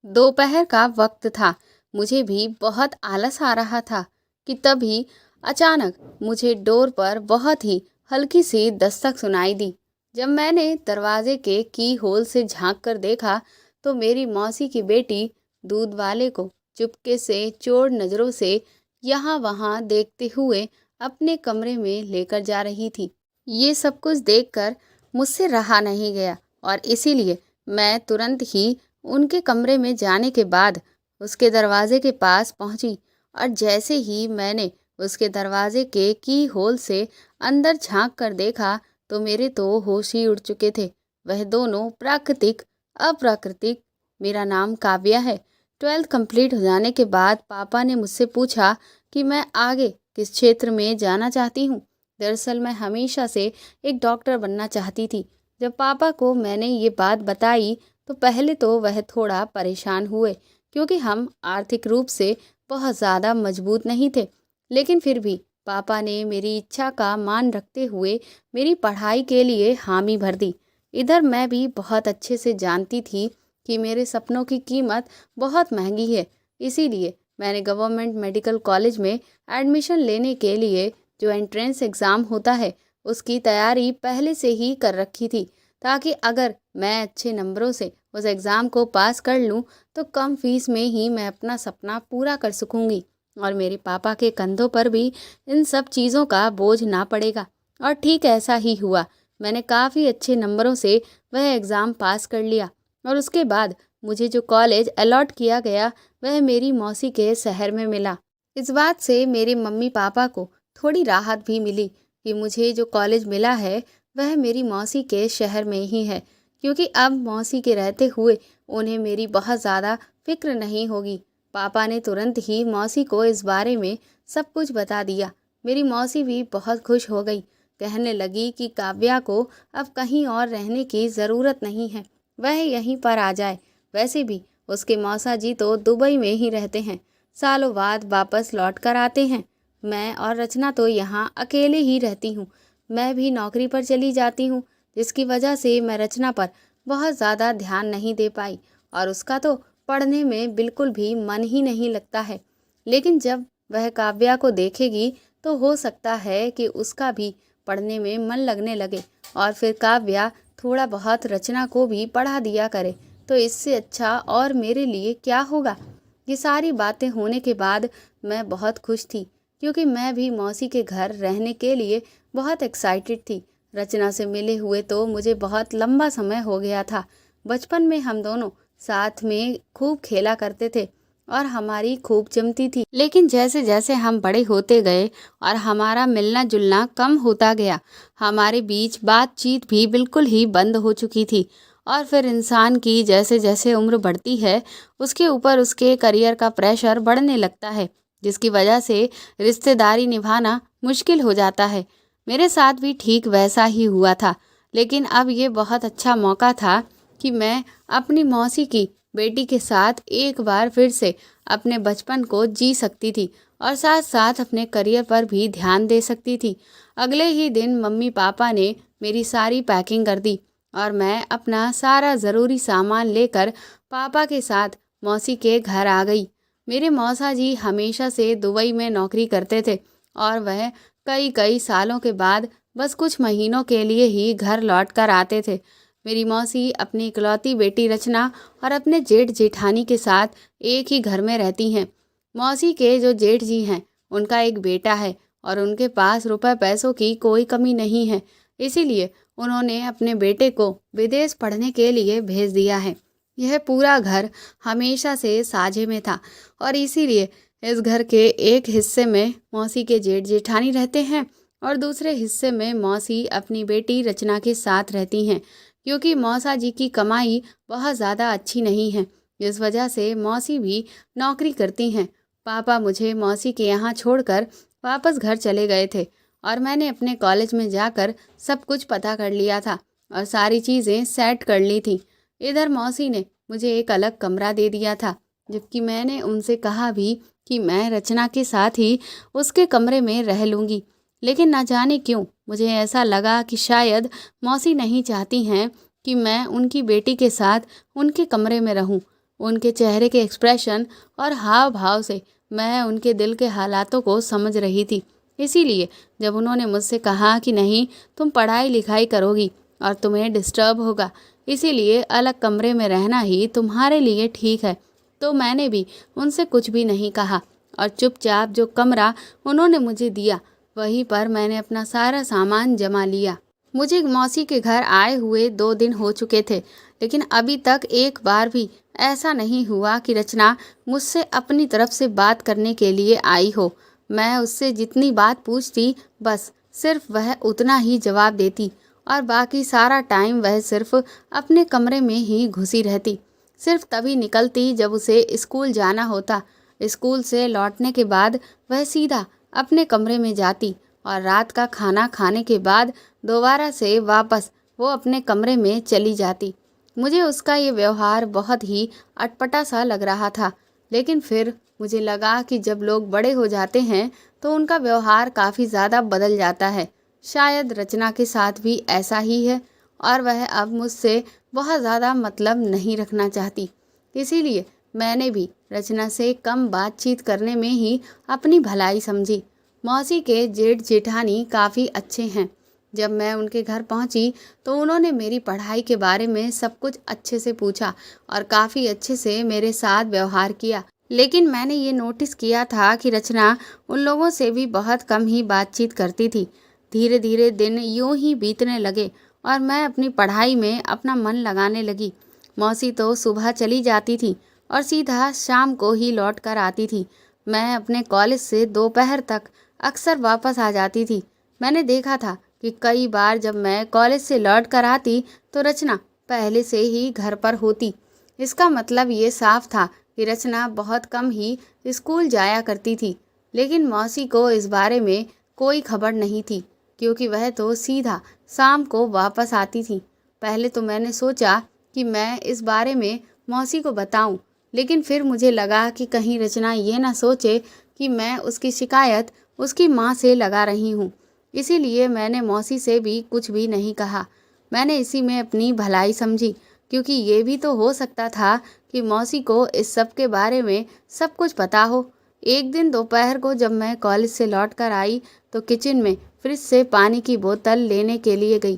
दोपहर का वक्त था। मुझे भी बहुत आलस आ रहा था कि तभी अचानक मुझे डोर पर बहुत ही हल्की सी दस्तक सुनाई दी। जब मैंने दरवाजे के की होल से झांक कर देखा तो मेरी मौसी की बेटी दूध वाले को चुपके से चोर नज़रों से यहाँ वहाँ देखते हुए अपने कमरे में लेकर जा रही थी। ये सब कुछ देखकर मुझसे रहा नहीं गया और इसीलिए मैं तुरंत ही उनके कमरे में जाने के बाद उसके दरवाजे के पास पहुंची और जैसे ही मैंने उसके दरवाजे के की होल से अंदर झांक कर देखा तो मेरे तो होश ही उड़ चुके थे। वह दोनों प्राकृतिक अप्राकृतिक। मेरा नाम काव्या है। 12th कंप्लीट हो जाने के बाद पापा ने मुझसे पूछा कि मैं आगे किस क्षेत्र में जाना चाहती हूँ। दरअसल मैं हमेशा से एक डॉक्टर बनना चाहती थी। जब पापा को मैंने ये बात बताई तो पहले तो वह थोड़ा परेशान हुए क्योंकि हम आर्थिक रूप से बहुत ज़्यादा मजबूत नहीं थे, लेकिन फिर भी पापा ने मेरी इच्छा का मान रखते हुए मेरी पढ़ाई के लिए हामी भर दी। इधर मैं भी बहुत अच्छे से जानती थी कि मेरे सपनों की कीमत बहुत महंगी है, इसीलिए मैंने गवर्नमेंट मेडिकल कॉलेज में एडमिशन लेने के लिए जो एंट्रेंस एग्ज़ाम होता है उसकी तैयारी पहले से ही कर रखी थी, ताकि अगर मैं अच्छे नंबरों से उस एग्ज़ाम को पास कर लूँ तो कम फीस में ही मैं अपना सपना पूरा कर सकूँगी और मेरे पापा के कंधों पर भी इन सब चीज़ों का बोझ ना पड़ेगा। और ठीक ऐसा ही हुआ। मैंने काफ़ी अच्छे नंबरों से वह एग्ज़ाम पास कर लिया और उसके बाद मुझे जो कॉलेज अलॉट किया गया वह मेरी मौसी के शहर में मिला। इस बात से मेरे मम्मी पापा को थोड़ी राहत भी मिली कि मुझे जो कॉलेज मिला है वह मेरी मौसी के शहर में ही है, क्योंकि अब मौसी के रहते हुए उन्हें मेरी बहुत ज़्यादा फिक्र नहीं होगी। पापा ने तुरंत ही मौसी को इस बारे में सब कुछ बता दिया। मेरी मौसी भी बहुत खुश हो गई, कहने लगी कि काव्या को अब कहीं और रहने की ज़रूरत नहीं है, वह यहीं पर आ जाए। वैसे भी उसके मौसा जी तो दुबई में ही रहते हैं, सालों बाद वापस लौट कर आते हैं। मैं और रचना तो यहाँ अकेले ही रहती हूँ। मैं भी नौकरी पर चली जाती हूँ, जिसकी वजह से मैं रचना पर बहुत ज़्यादा ध्यान नहीं दे पाई और उसका तो पढ़ने में बिल्कुल भी मन ही नहीं लगता है। लेकिन जब वह काव्या को देखेगी तो हो सकता है कि उसका भी पढ़ने में मन लगने लगे और फिर काव्या थोड़ा बहुत रचना को भी पढ़ा दिया करे, तो इससे अच्छा और मेरे लिए क्या होगा। ये सारी बातें होने के बाद मैं बहुत खुश थी, क्योंकि मैं भी मौसी के घर रहने के लिए बहुत एक्साइटेड थी। रचना से मिले हुए तो मुझे बहुत लंबा समय हो गया था। बचपन में हम दोनों साथ में खूब खेला करते थे और हमारी खूब जमती थी, लेकिन जैसे जैसे हम बड़े होते गए और हमारा मिलना जुलना कम होता गया, हमारे बीच बातचीत भी बिल्कुल ही बंद हो चुकी थी। और फिर इंसान की जैसे जैसे उम्र बढ़ती है उसके ऊपर उसके करियर का प्रेशर बढ़ने लगता है, जिसकी वजह से रिश्तेदारी निभाना मुश्किल हो जाता है। मेरे साथ भी ठीक वैसा ही हुआ था, लेकिन अब ये बहुत अच्छा मौका था कि मैं अपनी मौसी की बेटी के साथ एक बार फिर से अपने बचपन को जी सकती थी और साथ साथ अपने करियर पर भी ध्यान दे सकती थी। अगले ही दिन मम्मी पापा ने मेरी सारी पैकिंग कर दी और मैं अपना सारा ज़रूरी सामान लेकर पापा के साथ मौसी के घर आ गई। मेरे मौसा जी हमेशा से दुबई में नौकरी करते थे और वह कई कई सालों के बाद बस कुछ महीनों के लिए ही घर लौट कर आते थे। मेरी मौसी अपनी इकलौती बेटी रचना और अपने जेठ जेठानी के साथ एक ही घर में रहती हैं। मौसी के जो जेठ जी हैं उनका एक बेटा है और उनके पास रुपए पैसों की कोई कमी नहीं है, इसीलिए उन्होंने अपने बेटे को विदेश पढ़ने के लिए भेज दिया है। यह पूरा घर हमेशा से साझे में था और इसीलिए इस घर के एक हिस्से में मौसी के जेठ जेठानी रहते हैं और दूसरे हिस्से में मौसी अपनी बेटी रचना के साथ रहती हैं, क्योंकि मौसा जी की कमाई बहुत ज़्यादा अच्छी नहीं है। इस वजह से मौसी भी नौकरी करती हैं। पापा मुझे मौसी के यहाँ छोड़कर वापस घर चले गए थे और मैंने अपने कॉलेज में जाकर सब कुछ पता कर लिया था और सारी चीज़ें सेट कर ली थी। इधर मौसी ने मुझे एक अलग कमरा दे दिया था, जबकि मैंने उनसे कहा भी कि मैं रचना के साथ ही उसके कमरे में रह लूँगी। लेकिन ना जाने क्यों मुझे ऐसा लगा कि शायद मौसी नहीं चाहती हैं कि मैं उनकी बेटी के साथ उनके कमरे में रहूं। उनके चेहरे के एक्सप्रेशन और हाव भाव से मैं उनके दिल के हालातों को समझ रही थी। इसीलिए जब उन्होंने मुझसे कहा कि नहीं, तुम पढ़ाई लिखाई करोगी और तुम्हें डिस्टर्ब होगा, इसीलिए अलग कमरे में रहना ही तुम्हारे लिए ठीक है, तो मैंने भी उनसे कुछ भी नहीं कहा और चुपचाप जो कमरा उन्होंने मुझे दिया वहीं पर मैंने अपना सारा सामान जमा लिया। मुझे मौसी के घर आए हुए 2 दिन हो चुके थे, लेकिन अभी तक एक बार भी ऐसा नहीं हुआ कि रचना मुझसे अपनी तरफ से बात करने के लिए आई हो। मैं उससे जितनी बात पूछती बस सिर्फ वह उतना ही जवाब देती और बाकी सारा टाइम वह सिर्फ अपने कमरे में ही घुसी रहती। सिर्फ तभी निकलती जब उसे स्कूल जाना होता। स्कूल से लौटने के बाद वह सीधा अपने कमरे में जाती और रात का खाना खाने के बाद दोबारा से वापस वो अपने कमरे में चली जाती। मुझे उसका ये व्यवहार बहुत ही अटपटा सा लग रहा था, लेकिन फिर मुझे लगा कि जब लोग बड़े हो जाते हैं तो उनका व्यवहार काफ़ी ज़्यादा बदल जाता है। शायद रचना के साथ भी ऐसा ही है और वह अब मुझसे बहुत ज़्यादा मतलब नहीं रखना चाहती। इसीलिए मैंने भी रचना से कम बातचीत करने में ही अपनी भलाई समझी। मौसी के जेठ जेठानी काफ़ी अच्छे हैं। जब मैं उनके घर पहुंची तो उन्होंने मेरी पढ़ाई के बारे में सब कुछ अच्छे से पूछा और काफ़ी अच्छे से मेरे साथ व्यवहार किया। लेकिन मैंने ये नोटिस किया था कि रचना उन लोगों से भी बहुत कम ही बातचीत करती थी। धीरे धीरे दिन यूं ही बीतने लगे और मैं अपनी पढ़ाई में अपना मन लगाने लगी। मौसी तो सुबह चली जाती थी और सीधा शाम को ही लौट कर आती थी। मैं अपने कॉलेज से दोपहर तक अक्सर वापस आ जाती थी। मैंने देखा था कि कई बार जब मैं कॉलेज से लौट कर आती तो रचना पहले से ही घर पर होती। इसका मतलब ये साफ था कि रचना बहुत कम ही स्कूल जाया करती थी। लेकिन मौसी को इस बारे में कोई खबर नहीं थी, क्योंकि वह तो सीधा शाम को वापस आती थी। पहले तो मैंने सोचा कि मैं इस बारे में मौसी को बताऊं, लेकिन फिर मुझे लगा कि कहीं रचना ये ना सोचे कि मैं उसकी शिकायत उसकी माँ से लगा रही हूँ। इसीलिए मैंने मौसी से भी कुछ भी नहीं कहा। मैंने इसी में अपनी भलाई समझी, क्योंकि ये भी तो हो सकता था कि मौसी को इस सब के बारे में सब कुछ पता हो। एक दिन दोपहर को जब मैं कॉलेज से लौट कर आई तो किचन में फ्रिज से पानी की बोतल लेने के लिए गई।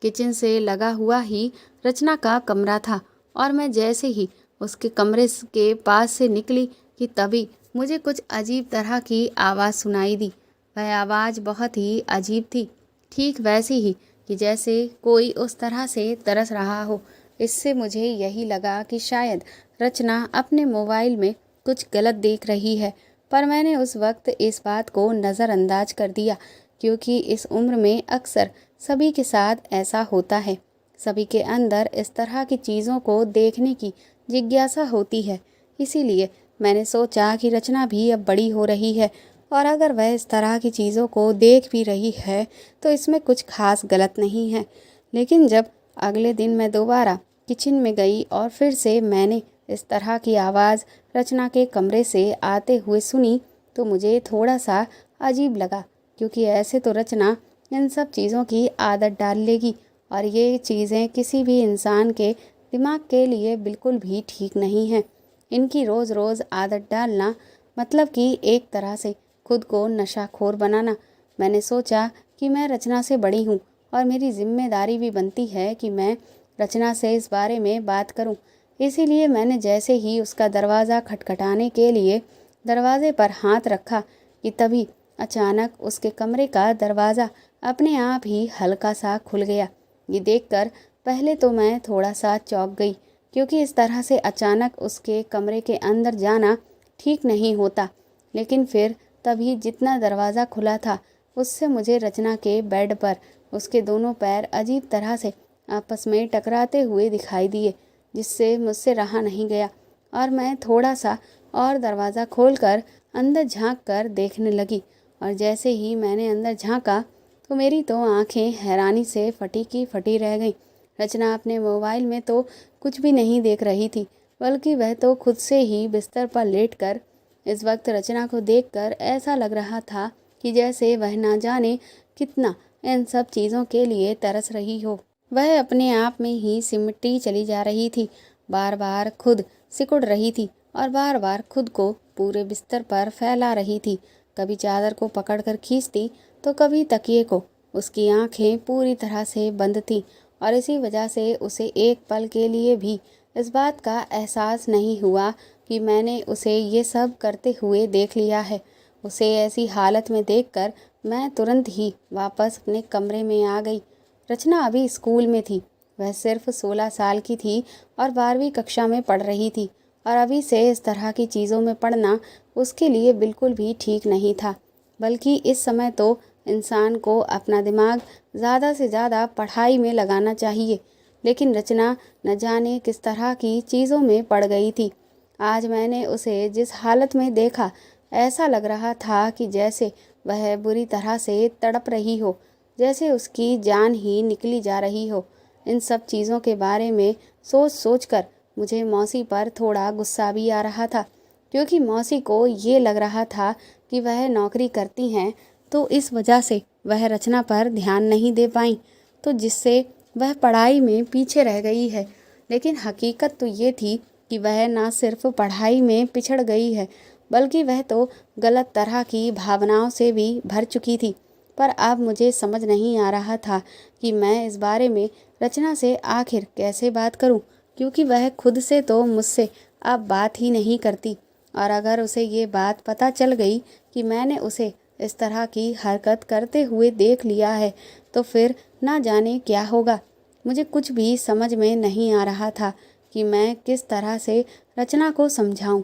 किचन से लगा हुआ ही रचना का कमरा था और मैं जैसे ही उसके कमरे के पास से निकली कि तभी मुझे कुछ अजीब तरह की आवाज़ सुनाई दी। वह आवाज़ बहुत ही अजीब थी, ठीक वैसी ही कि जैसे कोई उस तरह से तरस रहा हो। इससे मुझे यही लगा कि शायद रचना अपने मोबाइल में कुछ गलत देख रही है, पर मैंने उस वक्त इस बात को नज़रअंदाज कर दिया, क्योंकि इस उम्र में अक्सर सभी के साथ ऐसा होता है। सभी के अंदर इस तरह की चीज़ों को देखने की जिज्ञासा होती है। इसीलिए मैंने सोचा कि रचना भी अब बड़ी हो रही है और अगर वह इस तरह की चीज़ों को देख भी रही है तो इसमें कुछ खास गलत नहीं है। लेकिन जब अगले दिन मैं दोबारा किचन में गई और फिर से मैंने इस तरह की आवाज़ रचना के कमरे से आते हुए सुनी तो मुझे थोड़ा सा अजीब लगा, क्योंकि ऐसे तो रचना इन सब चीज़ों की आदत डाल लेगी और ये चीज़ें किसी भी इंसान के दिमाग के लिए बिल्कुल भी ठीक नहीं है। इनकी रोज़ रोज़ आदत डालना मतलब कि एक तरह से खुद को नशाखोर बनाना। मैंने सोचा कि मैं रचना से बड़ी हूँ और मेरी जिम्मेदारी भी बनती है कि मैं रचना से इस बारे में बात करूँ। इसीलिए मैंने जैसे ही उसका दरवाज़ा खटखटाने के लिए दरवाजे पर हाथ रखा कि तभी अचानक उसके कमरे का दरवाज़ा अपने आप ही हल्का सा खुल गया। ये देखकर पहले तो मैं थोड़ा सा चौंक गई, क्योंकि इस तरह से अचानक उसके कमरे के अंदर जाना ठीक नहीं होता। लेकिन फिर तभी जितना दरवाज़ा खुला था उससे मुझे रचना के बेड पर उसके दोनों पैर अजीब तरह से आपस में टकराते हुए दिखाई दिए, जिससे मुझसे रहा नहीं गया और मैं थोड़ा सा और दरवाज़ा खोलकर अंदर झांक कर देखने लगी। और जैसे ही मैंने अंदर झांका तो मेरी तो आंखें हैरानी से फटी की फटी रह गईं। रचना अपने मोबाइल में तो कुछ भी नहीं देख रही थी, बल्कि वह तो खुद से ही बिस्तर पर लेटकर इस वक्त रचना को देखकर ऐसा लग रहा था कि जैसे वह ना जाने कितना इन सब चीज़ों के लिए तरस रही हो। वह अपने आप में ही सिमटती चली जा रही थी, बार बार खुद सिकुड़ रही थी और बार बार खुद को पूरे बिस्तर पर फैला रही थी। कभी चादर को पकड़कर खींचती तो कभी तकिए को। उसकी आंखें पूरी तरह से बंद थीं और इसी वजह से उसे एक पल के लिए भी इस बात का एहसास नहीं हुआ कि मैंने उसे ये सब करते हुए देख लिया है। उसे ऐसी हालत में देखकर मैं तुरंत ही वापस अपने कमरे में आ गई। रचना अभी स्कूल में थी। वह सिर्फ 16 साल की थी और 12वीं कक्षा में पढ़ रही थी और अभी से इस तरह की चीज़ों में पढ़ना उसके लिए बिल्कुल भी ठीक नहीं था। बल्कि इस समय तो इंसान को अपना दिमाग ज़्यादा से ज़्यादा पढ़ाई में लगाना चाहिए। लेकिन रचना न जाने किस तरह की चीज़ों में पड़ गई थी। आज मैंने उसे जिस हालत में देखा, ऐसा लग रहा था कि जैसे वह बुरी तरह से तड़प रही हो, जैसे उसकी जान ही निकली जा रही हो। इन सब चीज़ों के बारे में सोच सोच कर मुझे मौसी पर थोड़ा गुस्सा भी आ रहा था, क्योंकि मौसी को ये लग रहा था कि वह नौकरी करती हैं तो इस वजह से वह रचना पर ध्यान नहीं दे पाई, तो जिससे वह पढ़ाई में पीछे रह गई है। लेकिन हकीकत तो ये थी कि वह ना सिर्फ पढ़ाई में पिछड़ गई है, बल्कि वह तो गलत तरह की भावनाओं से भी भर चुकी थी। पर अब मुझे समझ नहीं आ रहा था कि मैं इस बारे में रचना से आखिर कैसे बात करूं, क्योंकि वह खुद से तो मुझसे अब बात ही नहीं करती। और अगर उसे ये बात पता चल गई कि मैंने उसे इस तरह की हरकत करते हुए देख लिया है, तो फिर ना जाने क्या होगा। मुझे कुछ भी समझ में नहीं आ रहा था कि मैं किस तरह से रचना को समझाऊं।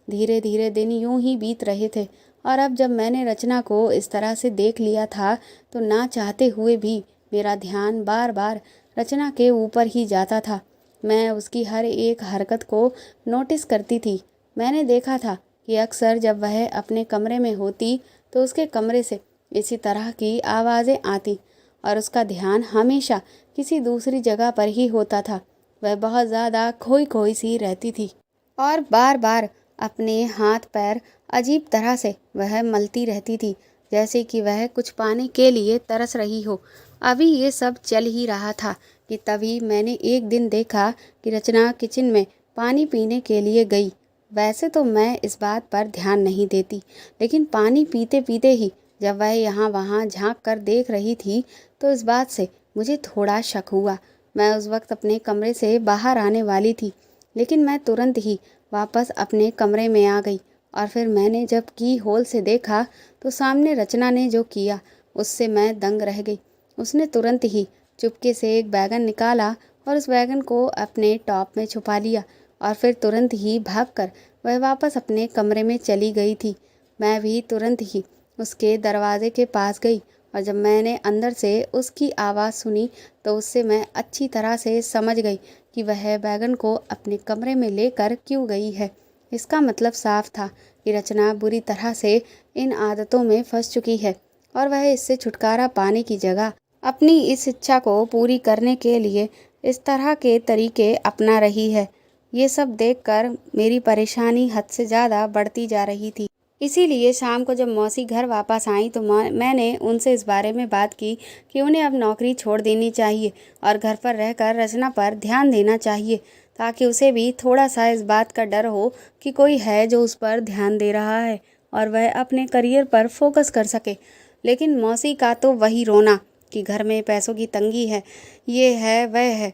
धीरे धीरे दिन यूं ही बीत रहे थे और अब जब मैंने रचना को इस तरह से देख लिया था, तो ना चाहते हुए भी मेरा ध्यान बार बार रचना के ऊपर ही जाता था। मैं उसकी हर एक हरकत को नोटिस करती थी। मैंने देखा था कि अक्सर जब वह अपने कमरे में होती तो उसके कमरे से इसी तरह की आवाज़ें आती और उसका ध्यान हमेशा किसी दूसरी जगह पर ही होता था। वह बहुत ज़्यादा खोई खोई सी रहती थी और बार बार अपने हाथ पैर अजीब तरह से वह मलती रहती थी, जैसे कि वह कुछ पाने के लिए तरस रही हो। अभी ये सब चल ही रहा था कि तभी मैंने एक दिन देखा कि रचना किचन में पानी पीने के लिए गई। वैसे तो मैं इस बात पर ध्यान नहीं देती, लेकिन पानी पीते पीते ही जब वह यहाँ वहाँ झांक कर देख रही थी, तो इस बात से मुझे थोड़ा शक हुआ। मैं उस वक्त अपने कमरे से बाहर आने वाली थी, लेकिन मैं तुरंत ही वापस अपने कमरे में आ गई और फिर मैंने जब की होल से देखा तो सामने रचना ने जो किया उससे मैं दंग रह गई। उसने तुरंत ही चुपके से एक बैगन निकाला और उस बैगन को अपने टॉप में छुपा लिया और फिर तुरंत ही भागकर वह वापस अपने कमरे में चली गई थी। मैं भी तुरंत ही उसके दरवाजे के पास गई और जब मैंने अंदर से उसकी आवाज़ सुनी तो उससे मैं अच्छी तरह से समझ गई कि वह बैगन को अपने कमरे में लेकर क्यों गई है। इसका मतलब साफ था कि रचना बुरी तरह से इन आदतों में फंस चुकी है और वह इससे छुटकारा पाने की जगह अपनी इस इच्छा को पूरी करने के लिए इस तरह के तरीके अपना रही है। ये सब देखकर मेरी परेशानी हद से ज़्यादा बढ़ती जा रही थी। इसीलिए शाम को जब मौसी घर वापस आई तो मैंने उनसे इस बारे में बात की कि उन्हें अब नौकरी छोड़ देनी चाहिए और घर पर रहकर रचना पर ध्यान देना चाहिए, ताकि उसे भी थोड़ा सा इस बात का डर हो कि कोई है जो उस पर ध्यान दे रहा है और वह अपने करियर पर फोकस कर सके। लेकिन मौसी का तो वही रोना कि घर में पैसों की तंगी है, ये है वह है,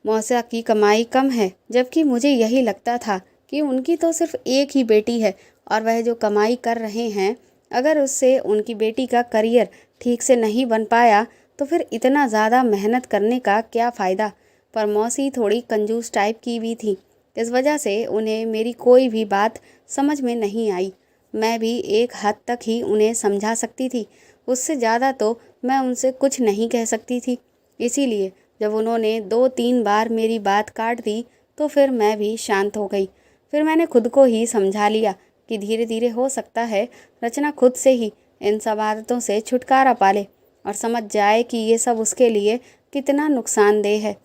मौसा की कमाई कम है, जबकि मुझे यही लगता था कि उनकी तो सिर्फ एक ही बेटी है और वह जो कमाई कर रहे हैं, अगर उससे उनकी बेटी का करियर ठीक से नहीं बन पाया तो फिर इतना ज़्यादा मेहनत करने का क्या फ़ायदा। पर मौसी थोड़ी कंजूस टाइप की भी थी, इस वजह से उन्हें मेरी कोई भी बात समझ में नहीं आई। मैं भी एक हद तक ही उन्हें समझा सकती थी, उससे ज़्यादा तो मैं उनसे कुछ नहीं कह सकती थी। इसीलिए जब उन्होंने 2-3 बार मेरी बात काट दी तो फिर मैं भी शांत हो गई। फिर मैंने खुद को ही समझा लिया कि धीरे धीरे हो सकता है रचना खुद से ही इन सब आदतों से छुटकारा पा ले और समझ जाए कि ये सब उसके लिए कितना नुकसानदेह है।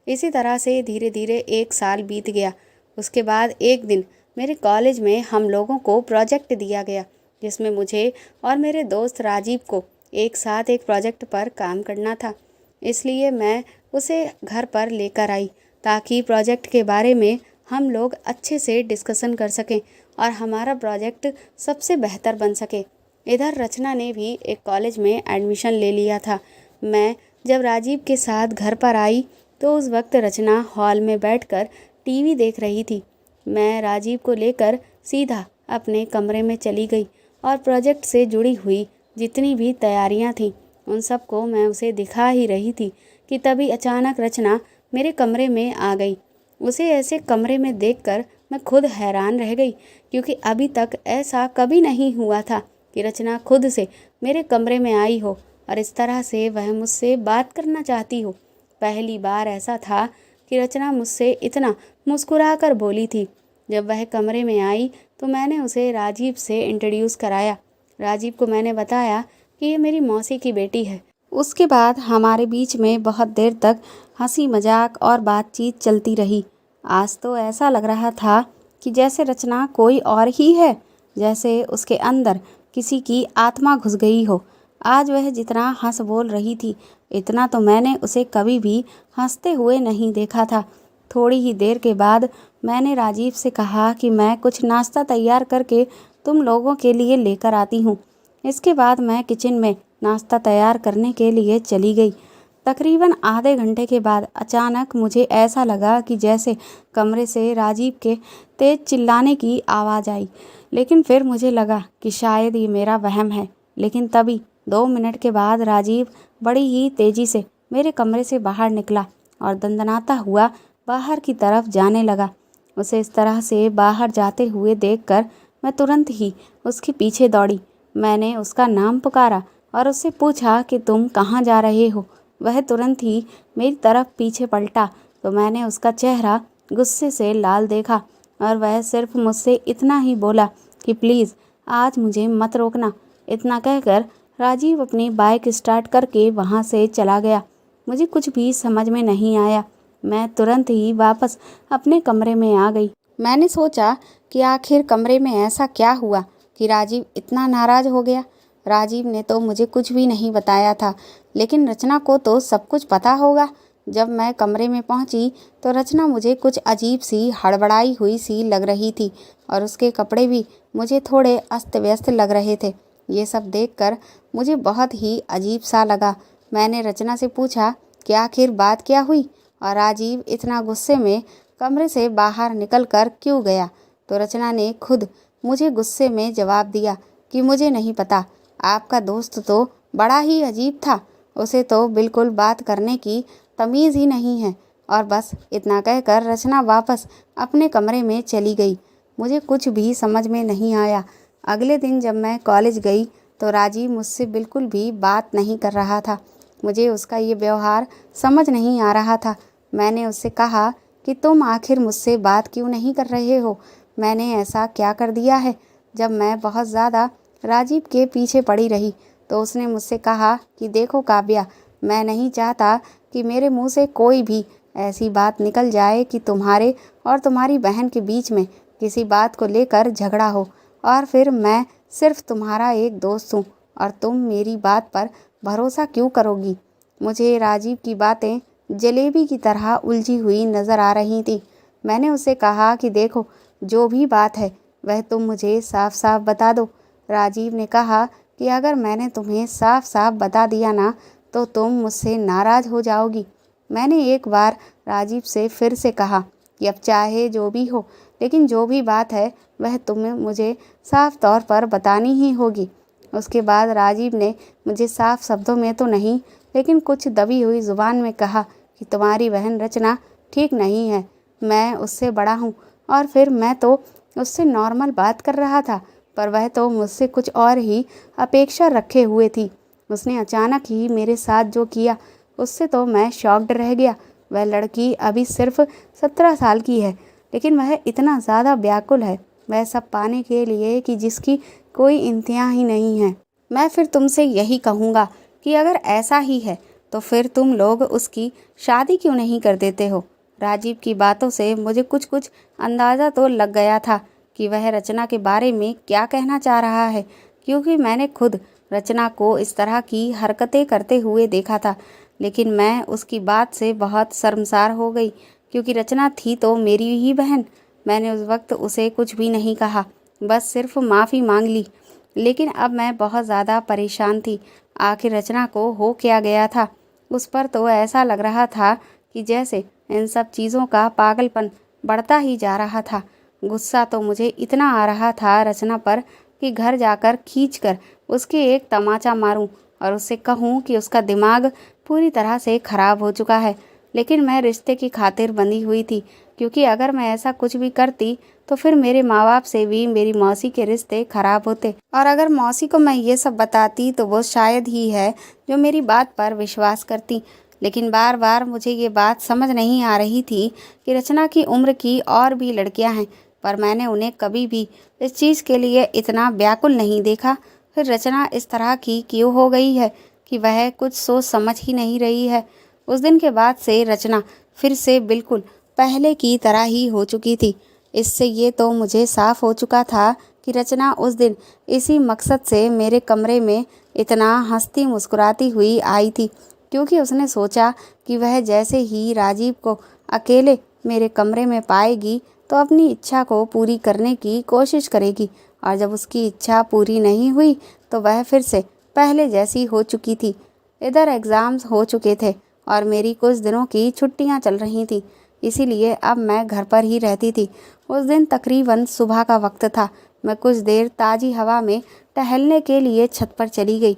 इसी तरह से धीरे धीरे 1 साल बीत गया। उसके बाद एक दिन मेरे कॉलेज में हम लोगों को प्रोजेक्ट दिया गया, जिसमें मुझे और मेरे दोस्त राजीव को एक साथ एक प्रोजेक्ट पर काम करना था। इसलिए मैं उसे घर पर लेकर आई ताकि प्रोजेक्ट के बारे में हम लोग अच्छे से डिस्कशन कर सकें और हमारा प्रोजेक्ट सबसे बेहतर बन सके। इधर रचना ने भी एक कॉलेज में एडमिशन ले लिया था। मैं जब राजीव के साथ घर पर आई तो उस वक्त रचना हॉल में बैठकर टीवी देख रही थी। मैं राजीव को लेकर सीधा अपने कमरे में चली गई और प्रोजेक्ट से जुड़ी हुई जितनी भी तैयारियां थीं उन सबको मैं उसे दिखा ही रही थी कि तभी अचानक रचना मेरे कमरे में आ गई। उसे ऐसे कमरे में देखकर मैं खुद हैरान रह गई, क्योंकि अभी तक ऐसा कभी नहीं हुआ था कि रचना खुद से मेरे कमरे में आई हो और इस तरह से वह मुझसे बात करना चाहती हो। पहली बार ऐसा था कि रचना मुझसे इतना मुस्कुराकर बोली थी। जब वह कमरे में आई तो मैंने उसे राजीव से इंट्रोड्यूस कराया। राजीव को मैंने बताया कि ये मेरी मौसी की बेटी है। उसके बाद हमारे बीच में बहुत देर तक हंसी मजाक और बातचीत चलती रही। आज तो ऐसा लग रहा था कि जैसे रचना कोई और ही है, जैसे उसके अंदर किसी की आत्मा घुस गई हो। आज वह जितना हंस बोल रही थी, इतना तो मैंने उसे कभी भी हंसते हुए नहीं देखा था। थोड़ी ही देर के बाद मैंने राजीव से कहा कि मैं कुछ नाश्ता तैयार करके तुम लोगों के लिए लेकर आती हूँ। इसके बाद मैं किचन में नाश्ता तैयार करने के लिए चली गई। तकरीबन आधे घंटे के बाद अचानक मुझे ऐसा लगा कि जैसे कमरे से राजीव के तेज चिल्लाने की आवाज़ आई, लेकिन फिर मुझे लगा कि शायद ये मेरा वहम है। लेकिन तभी 2 मिनट के बाद राजीव बड़ी ही तेज़ी से मेरे कमरे से बाहर निकला और दंदनाता हुआ बाहर की तरफ जाने लगा। उसे इस तरह से बाहर जाते हुए देखकर मैं तुरंत ही उसके पीछे दौड़ी। मैंने उसका नाम पुकारा और उससे पूछा कि तुम कहाँ जा रहे हो। वह तुरंत ही मेरी तरफ पीछे पलटा तो मैंने उसका चेहरा गुस्से से लाल देखा और वह सिर्फ मुझसे इतना ही बोला कि प्लीज़ आज मुझे मत रोकना। इतना कहकर राजीव अपनी बाइक स्टार्ट करके वहाँ से चला गया। मुझे कुछ भी समझ में नहीं आया। मैं तुरंत ही वापस अपने कमरे में आ गई। मैंने सोचा कि आखिर कमरे में ऐसा क्या हुआ कि राजीव इतना नाराज़ हो गया। राजीव ने तो मुझे कुछ भी नहीं बताया था, लेकिन रचना को तो सब कुछ पता होगा। जब मैं कमरे में पहुंची तो रचना मुझे कुछ अजीब सी हड़बड़ाई हुई सी लग रही थी और उसके कपड़े भी मुझे थोड़े अस्त व्यस्त लग रहे थे। ये सब देखकर मुझे बहुत ही अजीब सा लगा। मैंने रचना से पूछा कि आखिर बात क्या हुई और राजीव इतना गुस्से में कमरे से बाहर निकल कर क्यों गया। तो रचना ने खुद मुझे गुस्से में जवाब दिया कि मुझे नहीं पता, आपका दोस्त तो बड़ा ही अजीब था, उसे तो बिल्कुल बात करने की तमीज़ ही नहीं है। और बस इतना कहकर रचना वापस अपने कमरे में चली गई। मुझे कुछ भी समझ में नहीं आया। अगले दिन जब मैं कॉलेज गई तो राजीव मुझसे बिल्कुल भी बात नहीं कर रहा था। मुझे उसका ये व्यवहार समझ नहीं आ रहा था। मैंने उससे कहा कि तुम आखिर मुझसे बात क्यों नहीं कर रहे हो, मैंने ऐसा क्या कर दिया है। जब मैं बहुत ज़्यादा राजीव के पीछे पड़ी रही तो उसने मुझसे कहा कि देखो काव्या, मैं नहीं चाहता कि मेरे मुंह से कोई भी ऐसी बात निकल जाए कि तुम्हारे और तुम्हारी बहन के बीच में किसी बात को लेकर झगड़ा हो, और फिर मैं सिर्फ तुम्हारा एक दोस्त हूँ और तुम मेरी बात पर भरोसा क्यों करोगी। मुझे राजीव की बातें जलेबी की तरह उलझी हुई नज़र आ रही थी। मैंने उससे कहा कि देखो, जो भी बात है वह तुम मुझे साफ साफ बता दो। राजीव ने कहा कि अगर मैंने तुम्हें साफ साफ बता दिया ना तो तुम मुझसे नाराज़ हो जाओगी। मैंने एक बार राजीव से फिर से कहा कि अब चाहे जो भी हो, लेकिन जो भी बात है वह तुम्हें मुझे साफ तौर पर बतानी ही होगी। उसके बाद राजीव ने मुझे साफ शब्दों में तो नहीं, लेकिन कुछ दबी हुई ज़ुबान में कहा कि तुम्हारी बहन रचना ठीक नहीं है, मैं उससे बड़ा हूँ। और फिर मैं तो उससे नॉर्मल बात कर रहा था, पर वह तो मुझसे कुछ और ही अपेक्षा रखे हुए थी। उसने अचानक ही मेरे साथ जो किया उससे तो मैं शॉक्ड रह गया। वह लड़की अभी सिर्फ 17 साल की है, लेकिन वह इतना ज़्यादा व्याकुल है वह सब पाने के लिए कि जिसकी कोई इंतहा ही नहीं है। मैं फिर तुमसे यही कहूँगा कि अगर ऐसा ही है तो फिर तुम लोग उसकी शादी क्यों नहीं कर देते हो। राजीव की बातों से मुझे कुछ कुछ अंदाज़ा तो लग गया था कि वह रचना के बारे में क्या कहना चाह रहा है, क्योंकि मैंने खुद रचना को इस तरह की हरकतें करते हुए देखा था। लेकिन मैं उसकी बात से बहुत शर्मसार हो गई, क्योंकि रचना थी तो मेरी ही बहन। मैंने उस वक्त उसे कुछ भी नहीं कहा, बस सिर्फ माफ़ी मांग ली। लेकिन अब मैं बहुत ज़्यादा परेशान थी। आखिर रचना को हो क्या गया था? उस पर तो ऐसा लग रहा था कि जैसे इन सब चीज़ों का पागलपन बढ़ता ही जा रहा था। गुस्सा तो मुझे इतना आ रहा था रचना पर कि घर जाकर खींचकर उसके एक तमाचा मारूं और उससे कहूं कि उसका दिमाग पूरी तरह से खराब हो चुका है। लेकिन मैं रिश्ते की खातिर बंधी हुई थी, क्योंकि अगर मैं ऐसा कुछ भी करती तो फिर मेरे माँ बाप से भी मेरी मौसी के रिश्ते खराब होते, और अगर मौसी को मैं ये सब बताती तो वो शायद ही है जो मेरी बात पर विश्वास करती। लेकिन बार बार मुझे ये बात समझ नहीं आ रही थी कि रचना की उम्र की और भी लड़कियां हैं, पर मैंने उन्हें कभी भी इस चीज़ के लिए इतना व्याकुल नहीं देखा। फिर रचना इस तरह की क्यों हो गई है कि वह कुछ सोच समझ ही नहीं रही है। उस दिन के बाद से रचना फिर से बिल्कुल पहले की तरह ही हो चुकी थी। इससे ये तो मुझे साफ हो चुका था कि रचना उस दिन इसी मकसद से मेरे कमरे में इतना हंसती मुस्कुराती हुई आई थी, क्योंकि उसने सोचा कि वह जैसे ही राजीव को अकेले मेरे कमरे में पाएगी तो अपनी इच्छा को पूरी करने की कोशिश करेगी, और जब उसकी इच्छा पूरी नहीं हुई तो वह फिर से पहले जैसी हो चुकी थी। इधर एग्ज़ाम्स हो चुके थे और मेरी कुछ दिनों की छुट्टियां चल रही थी, इसीलिए अब मैं घर पर ही रहती थी। उस दिन तकरीबन सुबह का वक्त था। मैं कुछ देर ताज़ी हवा में टहलने के लिए छत पर चली गई।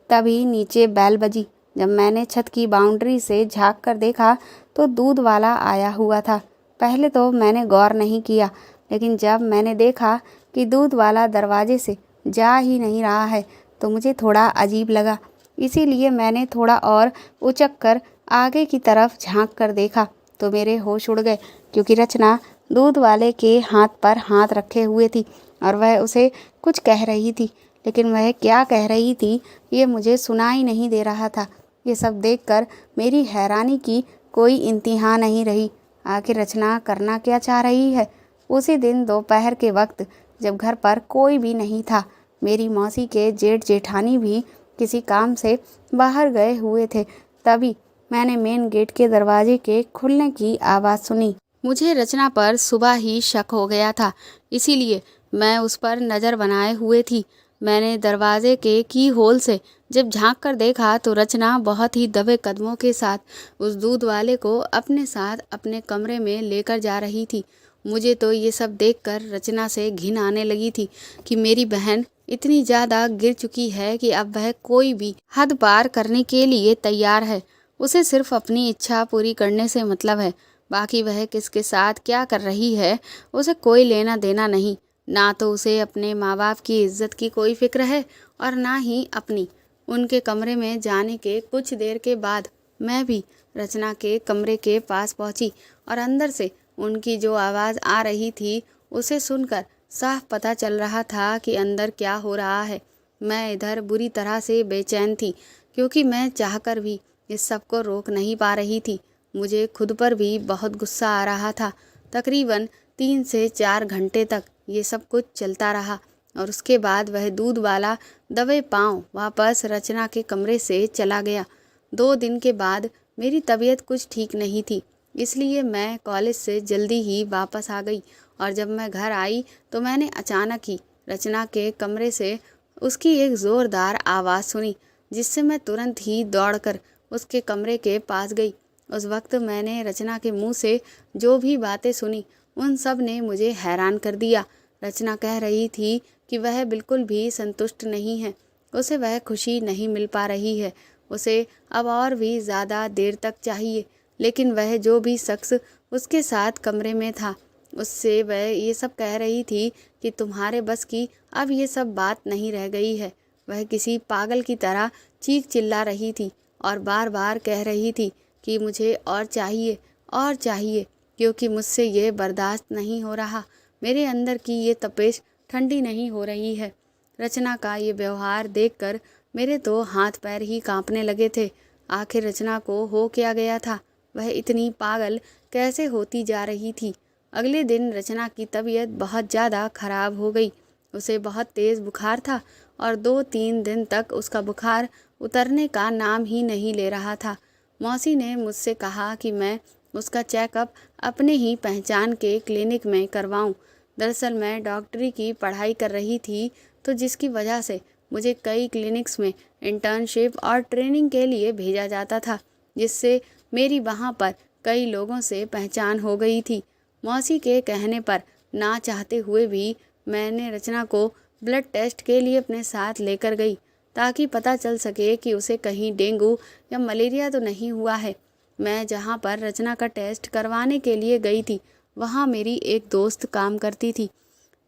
तभी नीचे बैल बजी। जब मैंने छत की बाउंड्री से झांक कर देखा तो दूध वाला आया हुआ था। पहले तो मैंने गौर नहीं किया, लेकिन जब मैंने देखा कि दूध वाला दरवाजे से जा ही नहीं रहा है तो मुझे थोड़ा अजीब लगा। इसीलिए मैंने थोड़ा और उचक कर आगे की तरफ झांक कर देखा तो मेरे होश उड़ गए, क्योंकि रचना दूध वाले के हाथ पर हाथ रखे हुए थी और वह उसे कुछ कह रही थी। लेकिन वह क्या कह रही थी ये मुझे सुनाई नहीं दे रहा था। ये सब देखकर मेरी हैरानी की कोई इंतहा नहीं रही। आखिर रचना करना क्या चाह रही है? उसी दिन दोपहर के वक्त जब घर पर कोई भी नहीं था, मेरी मौसी के जेठ जेठानी भी किसी काम से बाहर गए हुए थे, तभी मैंने मेन गेट के दरवाजे के खुलने की आवाज़ सुनी। मुझे रचना पर सुबह ही शक हो गया था, इसीलिए मैं उस पर नज़र बनाए हुए थी। मैंने दरवाजे के की होल से जब झांक कर देखा तो रचना बहुत ही दबे कदमों के साथ उस दूध वाले को अपने साथ अपने कमरे में लेकर जा रही थी। मुझे तो ये सब देखकर रचना से घिन आने लगी थी कि मेरी बहन इतनी ज़्यादा गिर चुकी है कि अब वह कोई भी हद पार करने के लिए तैयार है। उसे सिर्फ अपनी इच्छा पूरी करने से मतलब है, बाकी वह किसके साथ क्या कर रही है उसे कोई लेना देना नहीं। ना तो उसे अपने माँ बाप की इज्जत की कोई फिक्र है और ना ही अपनी। उनके कमरे में जाने के कुछ देर के बाद मैं भी रचना के कमरे के पास पहुंची और अंदर से उनकी जो आवाज़ आ रही थी उसे सुनकर साफ पता चल रहा था कि अंदर क्या हो रहा है। मैं इधर बुरी तरह से बेचैन थी, क्योंकि मैं चाहकर भी इस सब को रोक नहीं पा रही थी। मुझे खुद पर भी बहुत गुस्सा आ रहा था। तकरीबन 3 से 4 घंटे तक ये सब कुछ चलता रहा और उसके बाद वह दूध वाला दबे पांव वापस रचना के कमरे से चला गया। 2 दिन के बाद मेरी तबीयत कुछ ठीक नहीं थी, इसलिए मैं कॉलेज से जल्दी ही वापस आ गई। और जब मैं घर आई तो मैंने अचानक ही रचना के कमरे से उसकी एक ज़ोरदार आवाज़ सुनी, जिससे मैं तुरंत ही दौड़कर उसके कमरे के पास गई। उस वक्त मैंने रचना के मुंह से जो भी बातें सुनी उन सब ने मुझे हैरान कर दिया। रचना कह रही थी कि वह बिल्कुल भी संतुष्ट नहीं है, उसे वह खुशी नहीं मिल पा रही है, उसे अब और भी ज़्यादा देर तक चाहिए। लेकिन वह जो भी शख्स उसके साथ कमरे में था उससे वह ये सब कह रही थी कि तुम्हारे बस की अब ये सब बात नहीं रह गई है। वह किसी पागल की तरह चीख चिल्ला रही थी और बार बार कह रही थी कि मुझे और चाहिए, क्योंकि मुझसे ये बर्दाश्त नहीं हो रहा। मेरे अंदर की ये तपिश ठंडी नहीं हो रही है। रचना का ये व्यवहार देखकर मेरे तो हाथ पैर ही कांपने लगे थे। आखिर रचना को हो क्या गया था? वह इतनी पागल कैसे होती जा रही थी? अगले दिन रचना की तबीयत बहुत ज़्यादा खराब हो गई। उसे बहुत तेज़ बुखार था और 2-3 दिन तक उसका बुखार उतरने का नाम ही नहीं ले रहा था। मौसी ने मुझसे कहा कि मैं उसका चेकअप अपने ही पहचान के क्लिनिक में करवाऊं। दरअसल मैं डॉक्टरी की पढ़ाई कर रही थी, तो जिसकी वजह से मुझे कई क्लिनिक्स में इंटर्नशिप और ट्रेनिंग के लिए भेजा जाता था, जिससे मेरी वहाँ पर कई लोगों से पहचान हो गई थी। मौसी के कहने पर ना चाहते हुए भी मैंने रचना को ब्लड टेस्ट के लिए अपने साथ लेकर गई, ताकि पता चल सके कि उसे कहीं डेंगू या मलेरिया तो नहीं हुआ है। मैं जहाँ पर रचना का टेस्ट करवाने के लिए गई थी, वहाँ मेरी एक दोस्त काम करती थी।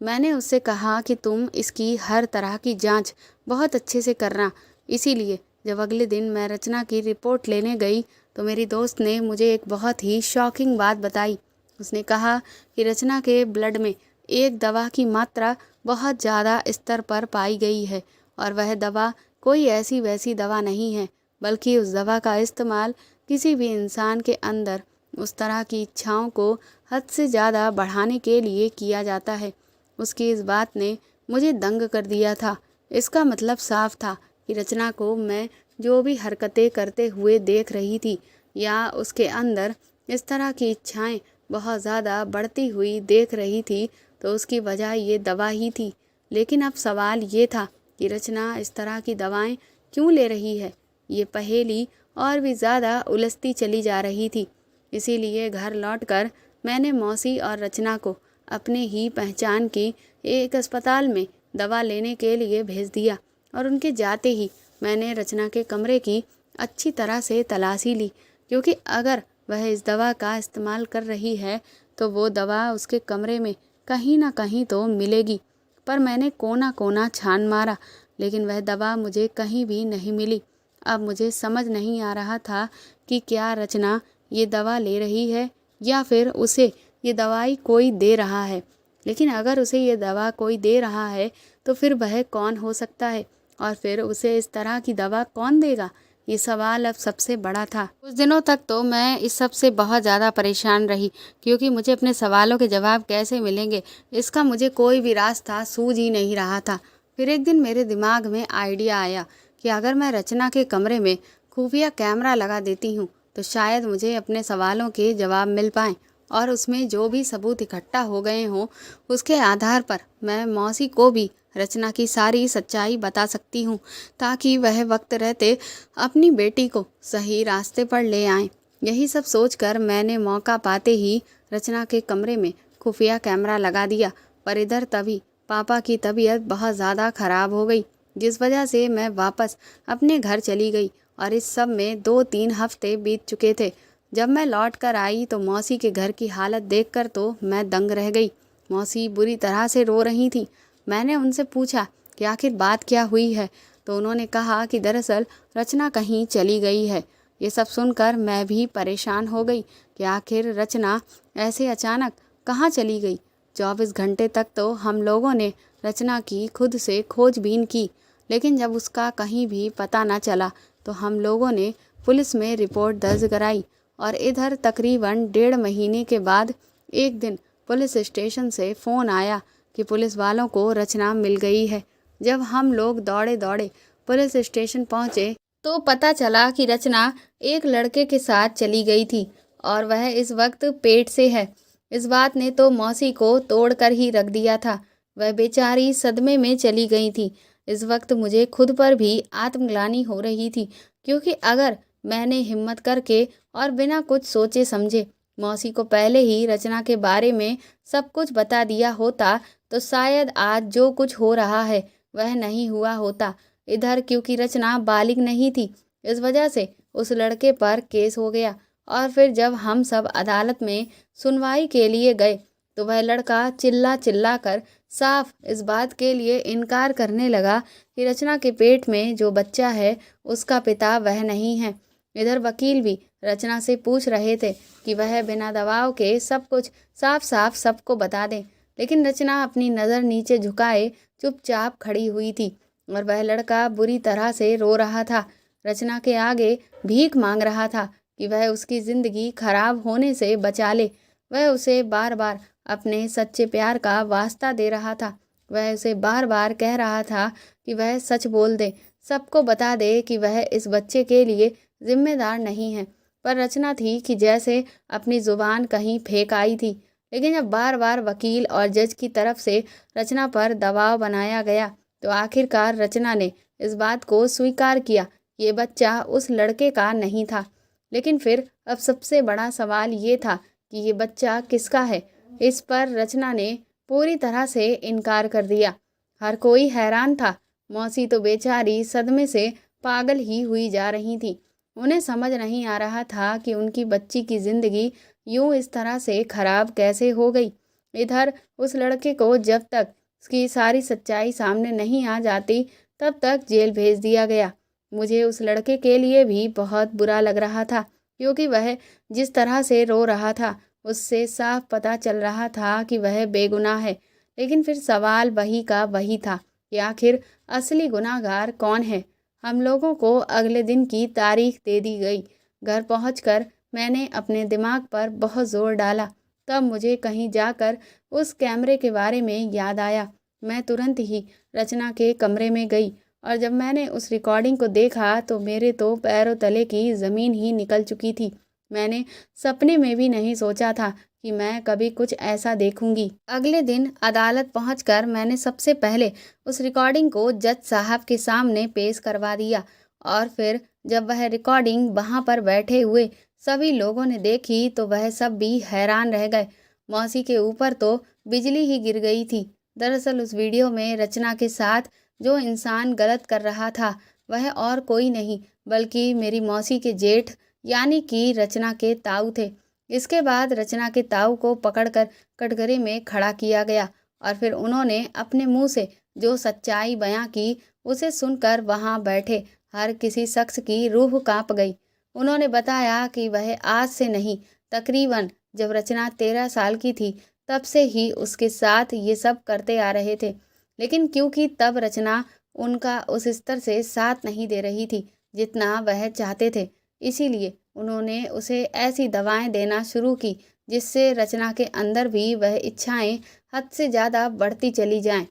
मैंने उससे कहा कि तुम इसकी हर तरह की जांच बहुत अच्छे से करना। इसीलिए जब अगले दिन मैं रचना की रिपोर्ट लेने गई, तो मेरी दोस्त ने मुझे एक बहुत ही शॉकिंग बात बताई। उसने कहा कि रचना के ब्लड में एक दवा की मात्रा बहुत ज़्यादा स्तर पर पाई गई है, और वह दवा कोई ऐसी वैसी दवा नहीं है, बल्कि उस दवा का इस्तेमाल किसी भी इंसान के अंदर उस तरह की इच्छाओं को हद से ज़्यादा बढ़ाने के लिए किया जाता है। उसकी इस बात ने मुझे दंग कर दिया था। इसका मतलब साफ था कि रचना को मैं जो भी हरकतें करते हुए देख रही थी, या उसके अंदर इस तरह की इच्छाएं बहुत ज़्यादा बढ़ती हुई देख रही थी, तो उसकी वजह ये दवा ही थी। लेकिन अब सवाल ये था कि रचना इस तरह की दवाएं क्यों ले रही है। ये पहेली और भी ज़्यादा उलझती चली जा रही थी। इसीलिए घर लौटकर मैंने मौसी और रचना को अपने ही पहचान की एक अस्पताल में दवा लेने के लिए भेज दिया, और उनके जाते ही मैंने रचना के कमरे की अच्छी तरह से तलाशी ली, क्योंकि अगर वह इस दवा का इस्तेमाल कर रही है तो वो दवा उसके कमरे में कहीं ना कहीं तो मिलेगी। पर मैंने कोना कोना छान मारा, लेकिन वह दवा मुझे कहीं भी नहीं मिली। अब मुझे समझ नहीं आ रहा था कि क्या रचना ये दवा ले रही है, या फिर उसे ये दवाई कोई दे रहा है। लेकिन अगर उसे ये दवा कोई दे रहा है, तो फिर वह कौन हो सकता है, और फिर उसे इस तरह की दवा कौन देगा? ये सवाल अब सबसे बड़ा था। कुछ दिनों तक तो मैं इस सब से बहुत ज़्यादा परेशान रही, क्योंकि मुझे अपने सवालों के जवाब कैसे मिलेंगे, इसका मुझे कोई भी रास्ता सूझ ही नहीं रहा था। फिर एक दिन मेरे दिमाग में आइडिया आया कि अगर मैं रचना के कमरे में खुफिया कैमरा लगा देती हूँ, तो शायद मुझे अपने सवालों के जवाब मिल पाएँ, और उसमें जो भी सबूत इकट्ठा हो गए हों, उसके आधार पर मैं मौसी को भी रचना की सारी सच्चाई बता सकती हूँ, ताकि वह वक्त रहते अपनी बेटी को सही रास्ते पर ले आएं। यही सब सोचकर मैंने मौका पाते ही रचना के कमरे में खुफिया कैमरा लगा दिया। पर इधर तभी पापा की तबीयत बहुत ज़्यादा ख़राब हो गई, जिस वजह से मैं वापस अपने घर चली गई, और इस सब में 2-3 हफ्ते बीत चुके थे। जब मैं लौट कर आई तो मौसी के घर की हालत देखकर तो मैं दंग रह गई। मौसी बुरी तरह से रो रही थी। मैंने उनसे पूछा कि आखिर बात क्या हुई है, तो उन्होंने कहा कि दरअसल रचना कहीं चली गई है। ये सब सुनकर मैं भी परेशान हो गई कि आखिर रचना ऐसे अचानक कहाँ चली गई। 24 घंटे तक तो हम लोगों ने रचना की खुद से खोजबीन की, लेकिन जब उसका कहीं भी पता न चला तो हम लोगों ने पुलिस में रिपोर्ट दर्ज कराई। और इधर तकरीबन 1.5 महीने के बाद एक दिन पुलिस स्टेशन से फ़ोन आया कि पुलिस वालों को रचना मिल गई है। जब हम लोग दौड़े दौड़े पुलिस स्टेशन पहुंचे, तो पता चला कि रचना एक लड़के के साथ चली गई थी, और वह इस वक्त पेट से है। इस बात ने तो मौसी को तोड़ कर ही रख दिया था। वह बेचारी सदमे में चली गई थी। इस वक्त मुझे खुद पर भी आत्मग्लानि हो रही थी, क्योंकि अगर मैंने हिम्मत करके और बिना कुछ सोचे समझे मौसी को पहले ही रचना के बारे में सब कुछ बता दिया होता, तो शायद आज जो कुछ हो रहा है वह नहीं हुआ होता। इधर क्योंकि रचना बालिग नहीं थी, इस वजह से उस लड़के पर केस हो गया। और फिर जब हम सब अदालत में सुनवाई के लिए गए, तो वह लड़का चिल्ला चिल्ला कर साफ इस बात के लिए इनकार करने लगा कि रचना के पेट में जो बच्चा है उसका पिता वह नहीं है। इधर वकील भी रचना से पूछ रहे थे कि वह बिना दबाव के सब कुछ साफ साफ सबको बता दें, लेकिन रचना अपनी नज़र नीचे झुकाए चुपचाप खड़ी हुई थी, और वह लड़का बुरी तरह से रो रहा था। रचना के आगे भीख मांग रहा था कि वह उसकी ज़िंदगी खराब होने से बचा ले। वह उसे बार बार अपने सच्चे प्यार का वास्ता दे रहा था। वह उसे बार बार कह रहा था कि वह सच बोल दे, सबको बता दे कि वह इस बच्चे के लिए जिम्मेदार नहीं है। पर रचना थी कि जैसे अपनी ज़ुबान कहीं फेंक आई थी। लेकिन जब बार बार वकील और जज की तरफ से रचना पर दबाव बनाया गया तो आखिरकार रचना ने इस बात को स्वीकार किया, ये बच्चा उस लड़के का नहीं था। लेकिन फिर अब सबसे बड़ा सवाल ये था कि ये बच्चा किसका है। इस पर रचना ने पूरी तरह से इनकार कर दिया। हर कोई हैरान था। मौसी तो बेचारी सदमे से पागल ही हुई जा रही थी। उन्हें समझ नहीं आ रहा था कि उनकी बच्ची की ज़िंदगी यूं इस तरह से खराब कैसे हो गई। इधर उस लड़के को जब तक उसकी सारी सच्चाई सामने नहीं आ जाती तब तक जेल भेज दिया गया। मुझे उस लड़के के लिए भी बहुत बुरा लग रहा था, क्योंकि वह जिस तरह से रो रहा था उससे साफ पता चल रहा था कि वह बेगुनाह है। लेकिन फिर सवाल वही का वही था कि आखिर असली गुनाहगार कौन है। हम लोगों को अगले दिन की तारीख दे दी गई। घर पहुंचकर मैंने अपने दिमाग पर बहुत ज़ोर डाला। तब मुझे कहीं जाकर उस कैमरे के बारे में याद आया। मैं तुरंत ही रचना के कमरे में गई और जब मैंने उस रिकॉर्डिंग को देखा तो मेरे तो पैरों तले की ज़मीन ही निकल चुकी थी। मैंने सपने में भी नहीं सोचा था कि मैं कभी कुछ ऐसा देखूंगी। अगले दिन अदालत पहुंचकर मैंने सबसे पहले उस रिकॉर्डिंग को जज साहब के सामने पेश करवा दिया और फिर जब वह रिकॉर्डिंग वहां पर बैठे हुए सभी लोगों ने देखी तो वह सब भी हैरान रह गए। मौसी के ऊपर तो बिजली ही गिर गई थी। दरअसल उस वीडियो में रचना के साथ जो इंसान गलत कर रहा था वह और कोई नहीं बल्कि मेरी मौसी के जेठ यानी कि रचना के ताऊ थे। इसके बाद रचना के ताऊ को पकड़कर कटघरे में खड़ा किया गया और फिर उन्होंने अपने मुंह से जो सच्चाई बयां की उसे सुनकर वहां बैठे हर किसी शख्स की रूह कांप गई। उन्होंने बताया कि वह आज से नहीं, तकरीबन जब रचना 13 साल की थी तब से ही उसके साथ ये सब करते आ रहे थे। लेकिन क्योंकि तब रचना उनका उस स्तर से साथ नहीं दे रही थी जितना वह चाहते थे, इसीलिए उन्होंने उसे ऐसी दवाएं देना शुरू की जिससे रचना के अंदर भी वह इच्छाएं हद से ज़्यादा बढ़ती चली जाएं।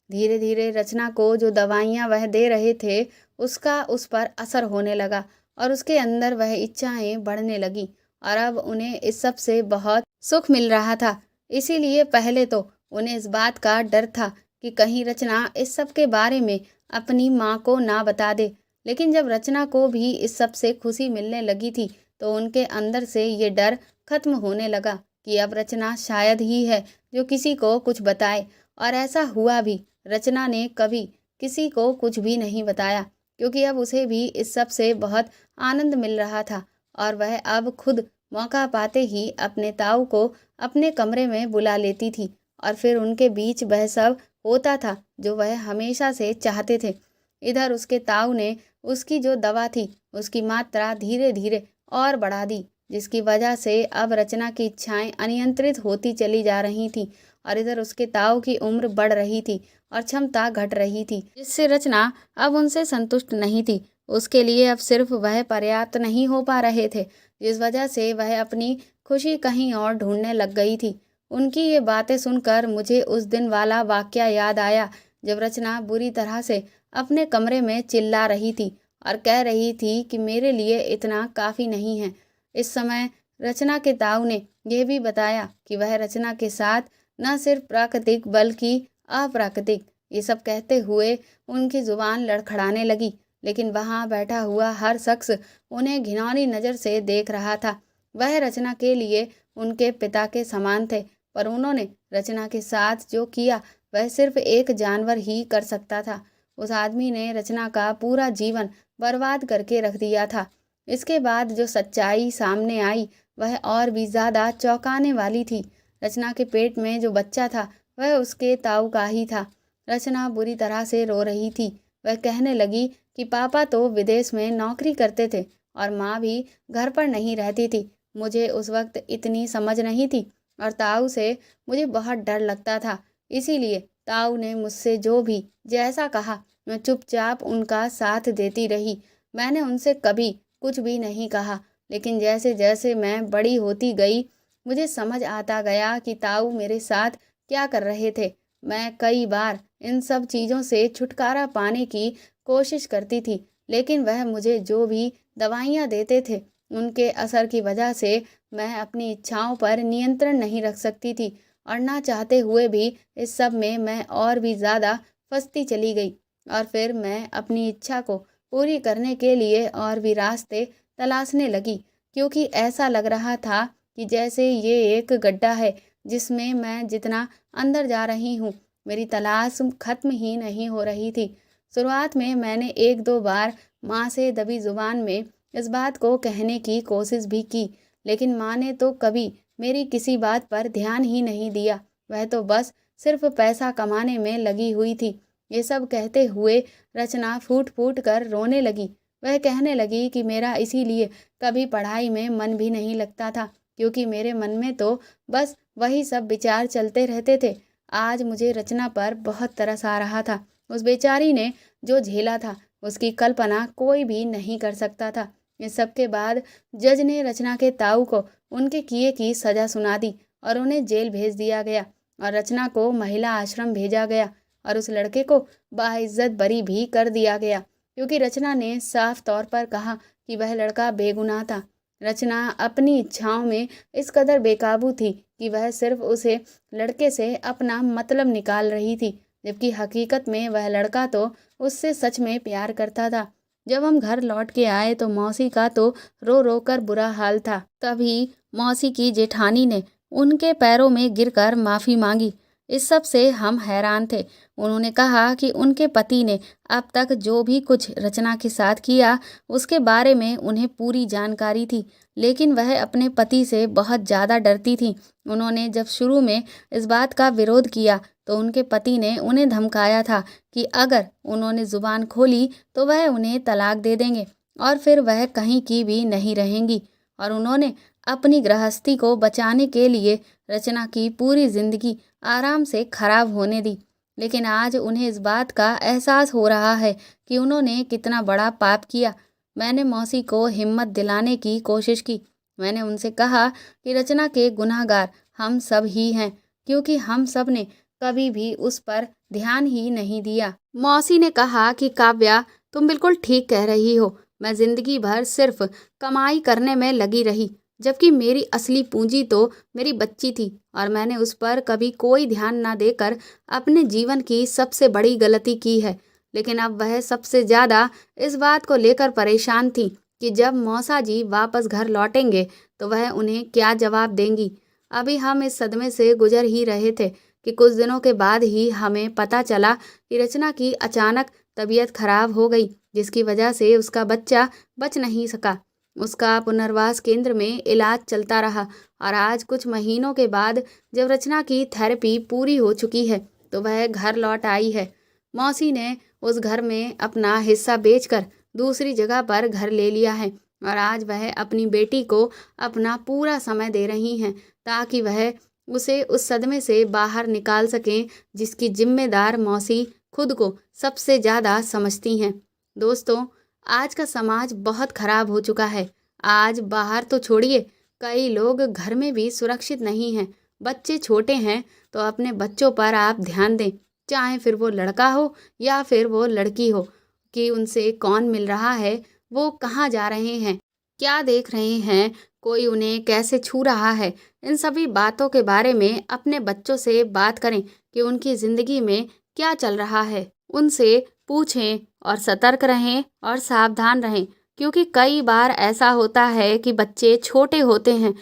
धीरे धीरे रचना को जो दवाइयां वह दे रहे थे उसका उस पर असर होने लगा और उसके अंदर वह इच्छाएं बढ़ने लगी और अब उन्हें इस सब से बहुत सुख मिल रहा था। इसीलिए पहले तो उन्हें इस बात का डर था कि कहीं रचना इस सब के बारे में अपनी माँ को ना बता दे। लेकिन जब रचना को भी इस सब से खुशी मिलने लगी थी तो उनके अंदर से ये डर खत्म होने लगा कि अब रचना शायद ही है जो किसी को कुछ बताए। और ऐसा हुआ भी। रचना ने कभी किसी को कुछ भी नहीं बताया क्योंकि अब उसे भी इस सब से बहुत आनंद मिल रहा था और वह अब खुद मौका पाते ही अपने ताऊ को अपने कमरे में बुला लेती थी और फिर उनके बीच वह सब होता था जो वह हमेशा से चाहते थे। इधर उसके ताऊ ने उसकी जो दवा थी उसकी मात्रा धीरे धीरे और बढ़ा दी, जिसकी वजह से अब रचना की इच्छाएं अनियंत्रित होती चली जा रही थीं और इधर उसके ताऊ की उम्र बढ़ रही थी और क्षमता घट रही थी, जिससे रचना अब उनसे संतुष्ट नहीं थी। उसके लिए अब सिर्फ वह पर्याप्त नहीं हो पा रहे थे, जिस वजह से वह अपनी खुशी कहीं और ढूंढने लग गई थी। उनकी ये बातें सुनकर मुझे उस दिन वाला वाकया याद आया जब रचना बुरी तरह से अपने कमरे में चिल्ला रही थी और कह रही थी कि मेरे लिए इतना काफ़ी नहीं है। इस समय रचना के ताऊ ने यह भी बताया कि वह रचना के साथ न सिर्फ प्राकृतिक बल्कि अप्राकृतिक, ये सब कहते हुए उनकी जुबान लड़खड़ाने लगी। लेकिन वहाँ बैठा हुआ हर शख्स उन्हें घिनौनी नज़र से देख रहा था। वह रचना के लिए उनके पिता के समान थे, पर उन्होंने रचना के साथ जो किया वह सिर्फ एक जानवर ही कर सकता था। उस आदमी ने रचना का पूरा जीवन बर्बाद करके रख दिया था। इसके बाद जो सच्चाई सामने आई वह और भी ज़्यादा चौंकाने वाली थी। रचना के पेट में जो बच्चा था वह उसके ताऊ का ही था। रचना बुरी तरह से रो रही थी। वह कहने लगी कि पापा तो विदेश में नौकरी करते थे और माँ भी घर पर नहीं रहती थी। मुझे उस वक्त इतनी समझ नहीं थी और ताऊ से मुझे बहुत डर लगता था, इसीलिए ताऊ ने मुझसे जो भी जैसा कहा मैं चुपचाप उनका साथ देती रही। मैंने उनसे कभी कुछ भी नहीं कहा। लेकिन जैसे जैसे मैं बड़ी होती गई मुझे समझ आता गया कि ताऊ मेरे साथ क्या कर रहे थे। मैं कई बार इन सब चीज़ों से छुटकारा पाने की कोशिश करती थी, लेकिन वह मुझे जो भी दवाइयाँ देते थे उनके असर की वजह से मैं अपनी इच्छाओं पर नियंत्रण नहीं रख सकती थी और ना चाहते हुए भी इस सब में मैं और भी ज़्यादा फंसती चली गई। और फिर मैं अपनी इच्छा को पूरी करने के लिए और भी रास्ते तलाशने लगी, क्योंकि ऐसा लग रहा था कि जैसे ये एक गड्ढा है जिसमें मैं जितना अंदर जा रही हूँ, मेरी तलाश खत्म ही नहीं हो रही थी। शुरुआत में मैंने एक दो बार माँ से दबी जुबान में इस बात को कहने की कोशिश भी की, लेकिन माँ ने तो कभी मेरी किसी बात पर ध्यान ही नहीं दिया। वह तो बस सिर्फ पैसा कमाने में लगी हुई थी। ये सब कहते हुए रचना फूट फूट कर रोने लगी। वह कहने लगी कि मेरा इसीलिए कभी पढ़ाई में मन भी नहीं लगता था, क्योंकि मेरे मन में तो बस वही सब विचार चलते रहते थे। आज मुझे रचना पर बहुत तरस आ रहा था। उस बेचारी ने जो झेला था उसकी कल्पना कोई भी नहीं कर सकता था। इस सब के बाद जज ने रचना के ताऊ को उनके किए की सज़ा सुना दी और उन्हें जेल भेज दिया गया और रचना को महिला आश्रम भेजा गया और उस लड़के को बाइज्जत बरी भी कर दिया गया, क्योंकि रचना ने साफ तौर पर कहा कि वह लड़का बेगुनाह था। रचना अपनी इच्छाओं में इस कदर बेकाबू थी कि वह सिर्फ उसे लड़के से अपना मतलब निकाल रही थी, जबकि हकीकत में वह लड़का तो उससे सच में प्यार करता था। जब हम घर लौट के आए तो मौसी का तो रो रो कर बुरा हाल था। तभी मौसी की जेठानी ने उनके पैरों में गिरकर माफ़ी मांगी। इस सब से हम हैरान थे। उन्होंने कहा कि उनके पति ने अब तक जो भी कुछ रचना के साथ किया उसके बारे में उन्हें पूरी जानकारी थी, लेकिन वह अपने पति से बहुत ज़्यादा डरती थी। उन्होंने जब शुरू में इस बात का विरोध किया तो उनके पति ने उन्हें धमकाया था कि अगर उन्होंने ज़ुबान खोली तो वह उन्हें तलाक दे देंगे और फिर वह कहीं की भी नहीं रहेंगी। और उन्होंने अपनी गृहस्थी को बचाने के लिए रचना की पूरी ज़िंदगी आराम से खराब होने दी। लेकिन आज उन्हें इस बात का एहसास हो रहा है कि उन्होंने कितना बड़ा पाप किया। मैंने मौसी को हिम्मत दिलाने की कोशिश की। मैंने उनसे कहा कि रचना के गुनहगार हम सब ही हैं, क्योंकि हम सब ने कभी भी उस पर ध्यान ही नहीं दिया। मौसी ने कहा कि काव्या, तुम बिल्कुल ठीक कह रही हो। मैं जिंदगी भर सिर्फ कमाई करने में लगी रही, जबकि मेरी असली पूंजी तो मेरी बच्ची थी और मैंने उस पर कभी कोई ध्यान ना देकर अपने जीवन की सबसे बड़ी गलती की है। लेकिन अब वह सबसे ज़्यादा इस बात को लेकर परेशान थी कि जब मौसा जी वापस घर लौटेंगे तो वह उन्हें क्या जवाब देंगी। अभी हम इस सदमे से गुजर ही रहे थे कि कुछ दिनों के बाद ही हमें पता चला कि रचना की अचानक तबीयत खराब हो गई, जिसकी वजह से उसका बच्चा बच नहीं सका। उसका पुनर्वास केंद्र में इलाज चलता रहा और आज कुछ महीनों के बाद जब रचना की थेरेपी पूरी हो चुकी है तो वह घर लौट आई है। मौसी ने उस घर में अपना हिस्सा बेचकर दूसरी जगह पर घर ले लिया है और आज वह अपनी बेटी को अपना पूरा समय दे रही हैं ताकि वह उसे उस सदमे से बाहर निकाल सकें जिसकी जिम्मेदार मौसी खुद को सबसे ज़्यादा समझती हैं। दोस्तों, आज का समाज बहुत खराब हो चुका है। आज बाहर तो छोड़िए, कई लोग घर में भी सुरक्षित नहीं हैं। बच्चे छोटे हैं तो अपने बच्चों पर आप ध्यान दें, चाहे फिर वो लड़का हो या फिर वो लड़की हो, कि उनसे कौन मिल रहा है, वो कहाँ जा रहे हैं, क्या देख रहे हैं, कोई उन्हें कैसे छू रहा है। इन सभी बातों के बारे में अपने बच्चों से बात करें कि उनकी ज़िंदगी में क्या चल रहा है। उनसे पूछें और सतर्क रहें और सावधान रहें, क्योंकि कई बार ऐसा होता है कि बच्चे छोटे होते हैं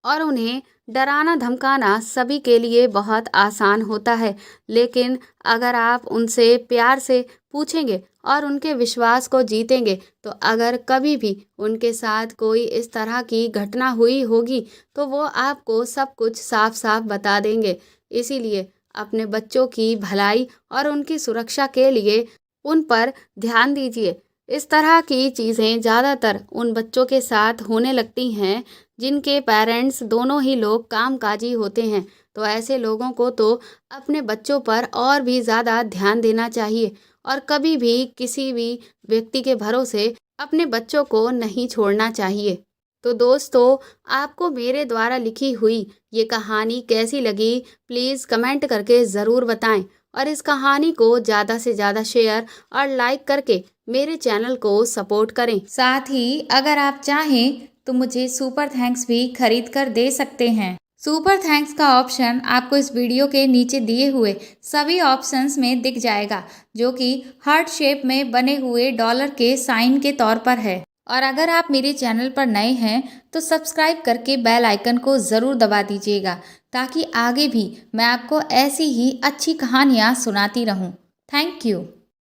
और उन्हें डराना धमकाना सभी के लिए बहुत आसान होता है। लेकिन अगर आप उनसे प्यार से पूछेंगे और उनके विश्वास को जीतेंगे तो अगर कभी भी उनके साथ कोई इस तरह की घटना हुई होगी तो वो आपको सब कुछ साफ साफ बता देंगे। इसीलिए अपने बच्चों की भलाई और उनकी सुरक्षा के लिए उन पर ध्यान दीजिए। इस तरह की चीज़ें ज़्यादातर उन बच्चों के साथ होने लगती हैं जिनके पेरेंट्स दोनों ही लोग कामकाजी होते हैं। तो ऐसे लोगों को तो अपने बच्चों पर और भी ज़्यादा ध्यान देना चाहिए और कभी भी किसी भी व्यक्ति के भरोसे अपने बच्चों को नहीं छोड़ना चाहिए। तो दोस्तों, आपको मेरे द्वारा लिखी हुई ये कहानी कैसी लगी, प्लीज़ कमेंट करके ज़रूर बताएं और इस कहानी को ज़्यादा से ज़्यादा शेयर और लाइक करके मेरे चैनल को सपोर्ट करें। साथ ही अगर आप चाहें तो मुझे सुपर थैंक्स भी खरीद कर दे सकते हैं। सुपर थैंक्स का ऑप्शन आपको इस वीडियो के नीचे दिए हुए सभी ऑप्शंस में दिख जाएगा, जो कि हार्ट शेप में बने हुए डॉलर के साइन के तौर पर है। और अगर आप मेरे चैनल पर नए हैं तो सब्सक्राइब करके बेल आइकन को ज़रूर दबा दीजिएगा, ताकि आगे भी मैं आपको ऐसी ही अच्छी कहानियाँ सुनाती रहूँ। Thank you.